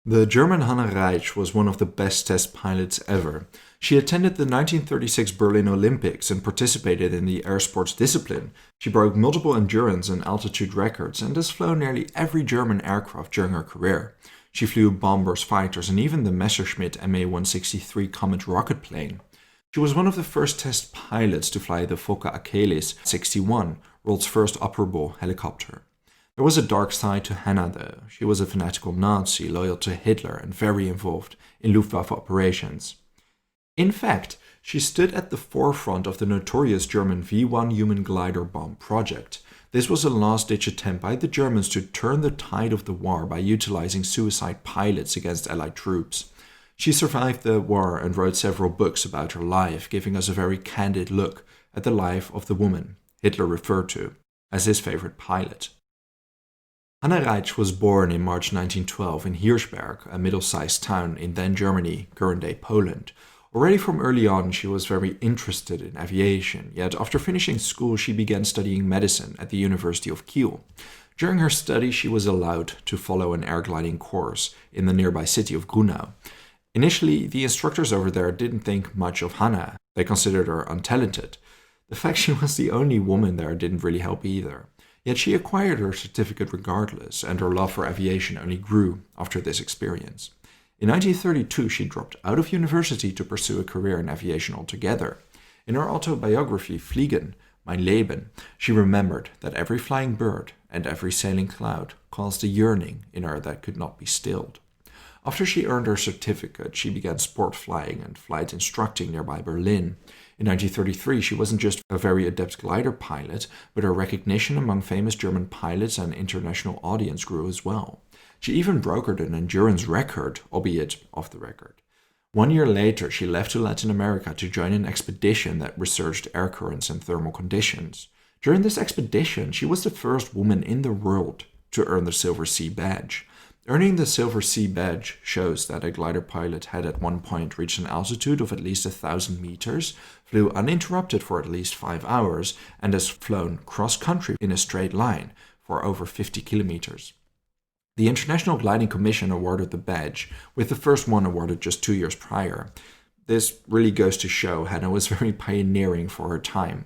The German Hanna Reitsch was one of the best test pilots ever. She attended the 1936 Berlin Olympics and participated in the air sports discipline. She broke multiple endurance and altitude records and has flown nearly every German aircraft during her career. She flew bombers, fighters, and even the Messerschmitt Ma-163 Comet rocket plane. She was one of the first test pilots to fly the Fokker Achilles 61, world's first operable helicopter. There was a dark side to Hannah, though. She was a fanatical Nazi, loyal to Hitler, and very involved in Luftwaffe operations. In fact, she stood at the forefront of the notorious German V-1 human glider bomb project. This was a last-ditch attempt by the Germans to turn the tide of the war by utilizing suicide pilots against Allied troops. She survived the war and wrote several books about her life, giving us a very candid look at the life of the woman Hitler referred to as his favorite pilot. Hanna Reitsch was born in March 1912 in Hirschberg, a middle-sized town in then Germany, current-day Poland. Already from early on, she was very interested in aviation, yet after finishing school she began studying medicine at the University of Kiel. During her study, she was allowed to follow an air gliding course in the nearby city of Grunau. Initially, the instructors over there didn't think much of Hanna. They considered her untalented. The fact she was the only woman there didn't really help either. Yet she acquired her certificate regardless, and her love for aviation only grew after this experience. In 1932, she dropped out of university to pursue a career in aviation altogether. In her autobiography, Fliegen, Mein Leben, she remembered that every flying bird and every sailing cloud caused a yearning in her that could not be stilled. After she earned her certificate, she began sport flying and flight instructing nearby Berlin. In 1933, she wasn't just a very adept glider pilot, but her recognition among famous German pilots and international audience grew as well. She even brokered an endurance record, albeit off the record. 1 year later, she left to Latin America to join an expedition that researched air currents and thermal conditions. During this expedition, she was the first woman in the world to earn the Silver Sea badge. Earning the Silver Sea badge shows that a glider pilot had at one point reached an altitude of at least 1,000 meters, flew uninterrupted for at least 5 hours, and has flown cross-country in a straight line for over 50 kilometers. The International Gliding Commission awarded the badge, with the first one awarded just 2 years prior. This really goes to show Hannah was very pioneering for her time.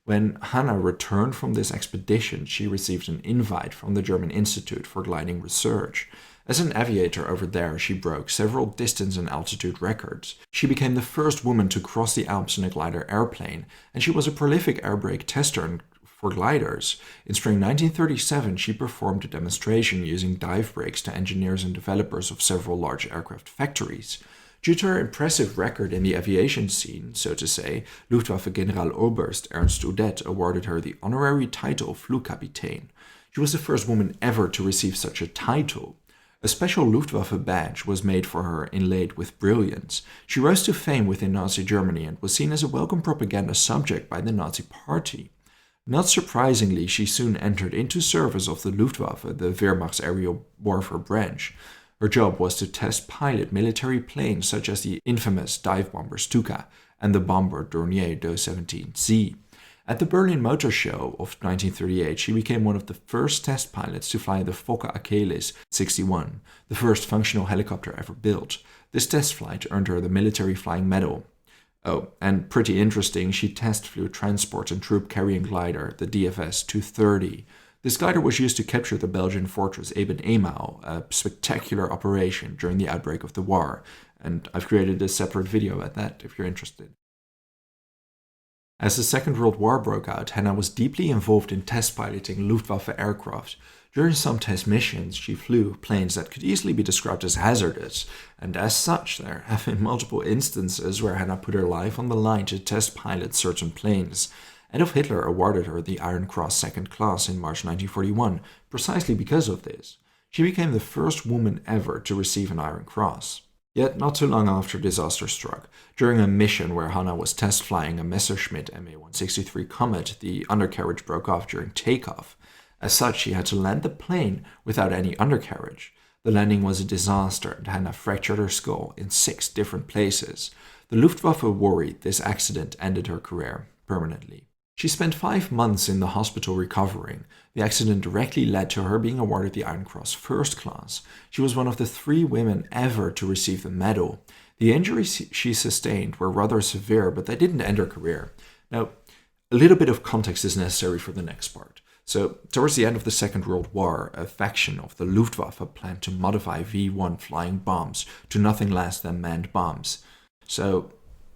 When Hannah returned from this expedition, she received an invite from the German Institute for Gliding Research. As an aviator over there, she broke several distance and altitude records. She became the first woman to cross the Alps in a glider airplane, and she was a prolific air brake tester for gliders. In spring 1937, she performed a demonstration using dive brakes to engineers and developers of several large aircraft factories. Due to her impressive record in the aviation scene, so to say, Luftwaffe Generaloberst Ernst Udet awarded her the honorary title Flugkapitän. She was the first woman ever to receive such a title. A special Luftwaffe badge was made for her inlaid with brilliance. She rose to fame within Nazi Germany and was seen as a welcome propaganda subject by the Nazi Party. Not surprisingly, she soon entered into service of the Luftwaffe, the Wehrmacht's aerial warfare branch. Her job was to test pilot military planes such as the infamous dive bomber Stuka and the bomber Dornier Do-17Z. At the Berlin Motor Show of 1938, she became one of the first test pilots to fly the Fokker Achilles 61, the first functional helicopter ever built. This test flight earned her the Military Flying Medal. Oh, and pretty interesting, she test flew transport and troop carrying glider, the DFS 230. This glider was used to capture the Belgian fortress Eben Emael, a spectacular operation during the outbreak of the war, and I've created a separate video about that if you're interested. As the Second World War broke out, Hannah was deeply involved in test piloting Luftwaffe aircraft. During some test missions, she flew planes that could easily be described as hazardous, and as such, there have been multiple instances where Hannah put her life on the line to test pilot certain planes. Adolf Hitler awarded her the Iron Cross Second Class in March 1941, precisely because of this. She became the first woman ever to receive an Iron Cross. Yet not too long after disaster struck, during a mission where Hannah was test flying a Messerschmitt Ma-163 Comet, the undercarriage broke off during takeoff. As such, she had to land the plane without any undercarriage. The landing was a disaster and Hannah fractured her skull in 6 different places. The Luftwaffe worried this accident ended her career permanently. She spent 5 months in the hospital recovering. The accident directly led to her being awarded the Iron Cross First Class. She was one of the 3 women ever to receive the medal. The injuries she sustained were rather severe, but they didn't end her career. Now, a little bit of context is necessary for the next part. So, towards the end of the Second World War, a faction of the Luftwaffe planned to modify V-1 flying bombs to nothing less than manned bombs. So,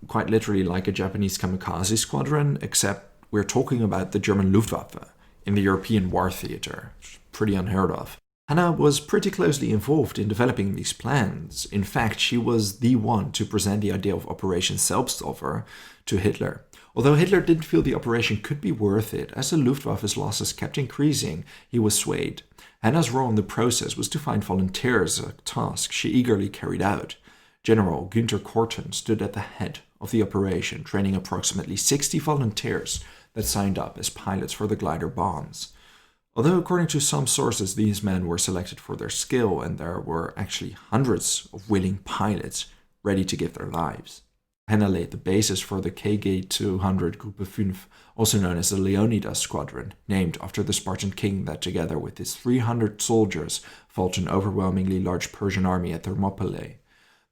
quite literally like a Japanese kamikaze squadron, except we're talking about the German Luftwaffe in the European war theater. Pretty unheard of. Hanna was pretty closely involved in developing these plans. In fact, she was the one to present the idea of Operation Selbstopfer to Hitler. Although Hitler didn't feel the operation could be worth it, as the Luftwaffe's losses kept increasing, he was swayed. Hanna's role in the process was to find volunteers, a task she eagerly carried out. General Günther Korten stood at the head of the operation, training approximately 60 volunteers that signed up as pilots for the glider bombs. Although according to some sources these men were selected for their skill and there were actually hundreds of willing pilots ready to give their lives. Hanna laid the basis for the KG-200 Gruppe 5, also known as the Leonidas Squadron, named after the Spartan king that together with his 300 soldiers fought an overwhelmingly large Persian army at Thermopylae.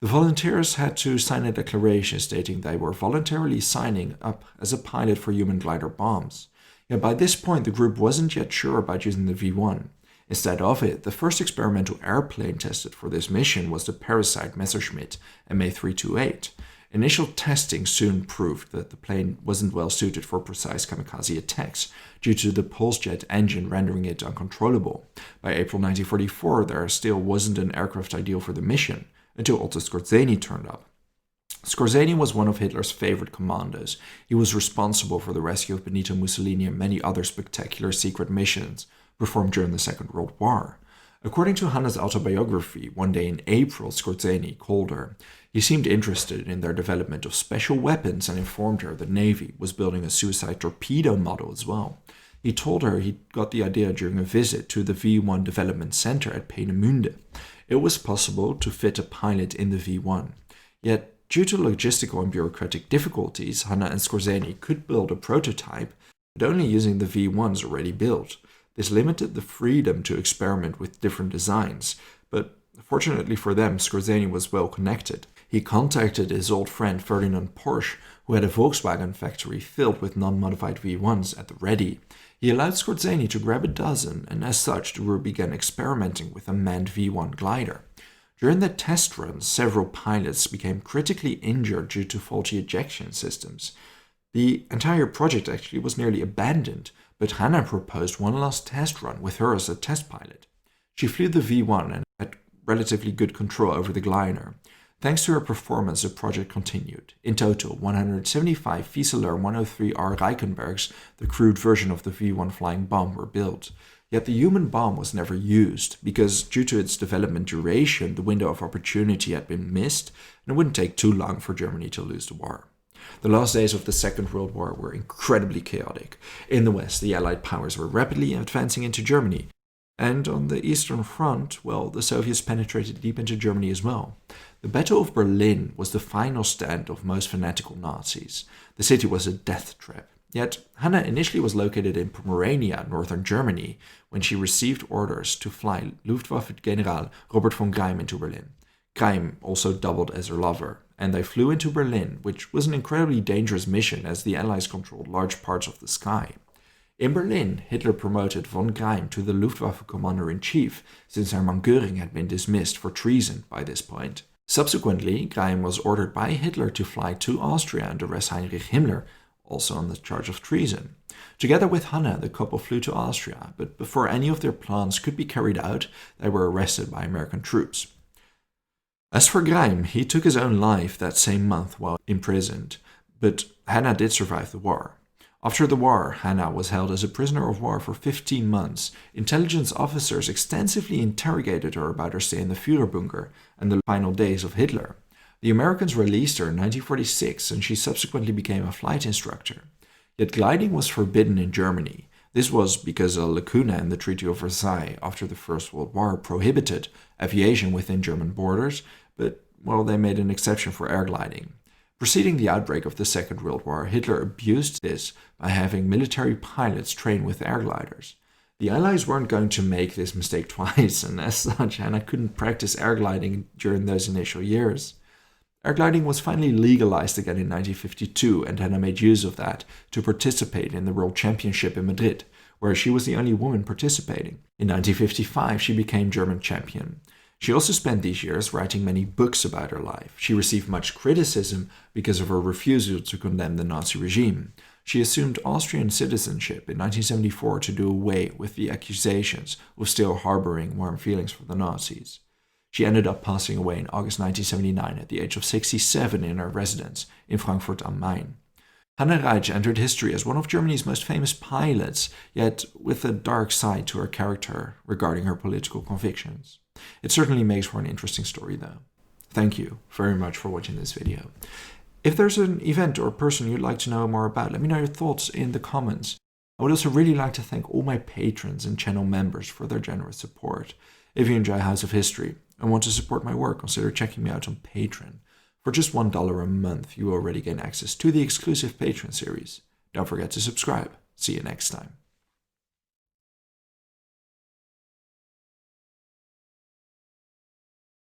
The volunteers had to sign a declaration stating they were voluntarily signing up as a pilot for human glider bombs. Yet by this point the group wasn't yet sure about using the V-1. Instead of it, the first experimental airplane tested for this mission was the Parasite Messerschmitt Ma-328. Initial testing soon proved that the plane wasn't well suited for precise kamikaze attacks, due to the pulse jet engine rendering it uncontrollable. By April 1944, there still wasn't an aircraft ideal for the mission, until Otto Skorzeny turned up. Skorzeny was one of Hitler's favorite commandos. He was responsible for the rescue of Benito Mussolini and many other spectacular secret missions performed during the Second World War. According to Hanna's autobiography, one day in April, Skorzeny called her. He seemed interested in their development of special weapons and informed her the Navy was building a suicide torpedo model as well. He told her he got the idea during a visit to the V-1 Development Center at Peenemünde. It was possible to fit a pilot in the V-1. Yet, due to logistical and bureaucratic difficulties, Hanna and Skorzeny could build a prototype, but only using the V-1s already built. This limited the freedom to experiment with different designs, but fortunately for them, Skorzeny was well connected. He contacted his old friend Ferdinand Porsche, who had a Volkswagen factory filled with non-modified V-1s at the ready. He allowed Skorzeny to grab a dozen, and as such, the group began experimenting with a manned V-1 glider. During the test runs, several pilots became critically injured due to faulty ejection systems. The entire project actually was nearly abandoned, but Hanna proposed one last test run with her as a test pilot. She flew the V-1 and had relatively good control over the glider. Thanks to her performance, the project continued. In total, 175 Fieseler 103R Reichenbergs, the crude version of the V-1 flying bomb, were built. Yet the human bomb was never used, because due to its development duration, the window of opportunity had been missed, and it wouldn't take too long for Germany to lose the war. The last days of the Second World War were incredibly chaotic. In the West, the Allied powers were rapidly advancing into Germany. And on the Eastern Front, well, the Soviets penetrated deep into Germany as well. The Battle of Berlin was the final stand of most fanatical Nazis. The city was a death trap. Yet, Hanna initially was located in Pomerania, northern Germany, when she received orders to fly Luftwaffe General Robert von Greim into Berlin. Greim also doubled as her lover, and they flew into Berlin, which was an incredibly dangerous mission as the Allies controlled large parts of the sky. In Berlin, Hitler promoted von Greim to the Luftwaffe commander-in-chief, since Hermann Göring had been dismissed for treason by this point. Subsequently, Greim was ordered by Hitler to fly to Austria and arrest Heinrich Himmler, also on the charge of treason. Together with Hanna, the couple flew to Austria, but before any of their plans could be carried out, they were arrested by American troops. As for Greim, he took his own life that same month while imprisoned, but Hanna did survive the war. After the war, Hanna was held as a prisoner of war for 15 months. Intelligence officers extensively interrogated her about her stay in the Führerbunker and the final days of Hitler. The Americans released her in 1946, and she subsequently became a flight instructor. Yet gliding was forbidden in Germany. This was because a lacuna in the Treaty of Versailles after the First World War prohibited aviation within German borders, but, well, they made an exception for air gliding. Preceding the outbreak of the Second World War, Hitler abused this by having military pilots train with air gliders. The Allies weren't going to make this mistake twice, and as such, Hannah couldn't practice air gliding during those initial years. Air gliding was finally legalized again in 1952, and Hannah made use of that to participate in the World Championship in Madrid, where she was the only woman participating. In 1955, she became German champion. She also spent these years writing many books about her life. She received much criticism because of her refusal to condemn the Nazi regime. She assumed Austrian citizenship in 1974 to do away with the accusations of still harboring warm feelings for the Nazis. She ended up passing away in August 1979 at the age of 67 in her residence in Frankfurt am Main. Hannah Reitsch entered history as one of Germany's most famous pilots, yet with a dark side to her character regarding her political convictions. It certainly makes for an interesting story, though. Thank you very much for watching this video. If there's an event or person you'd like to know more about, let me know your thoughts in the comments. I would also really like to thank all my patrons and channel members for their generous support. If you enjoy House of History and want to support my work, consider checking me out on Patreon. For just $1 a month, you already gain access to the exclusive Patreon series. Don't forget to subscribe. See you next time.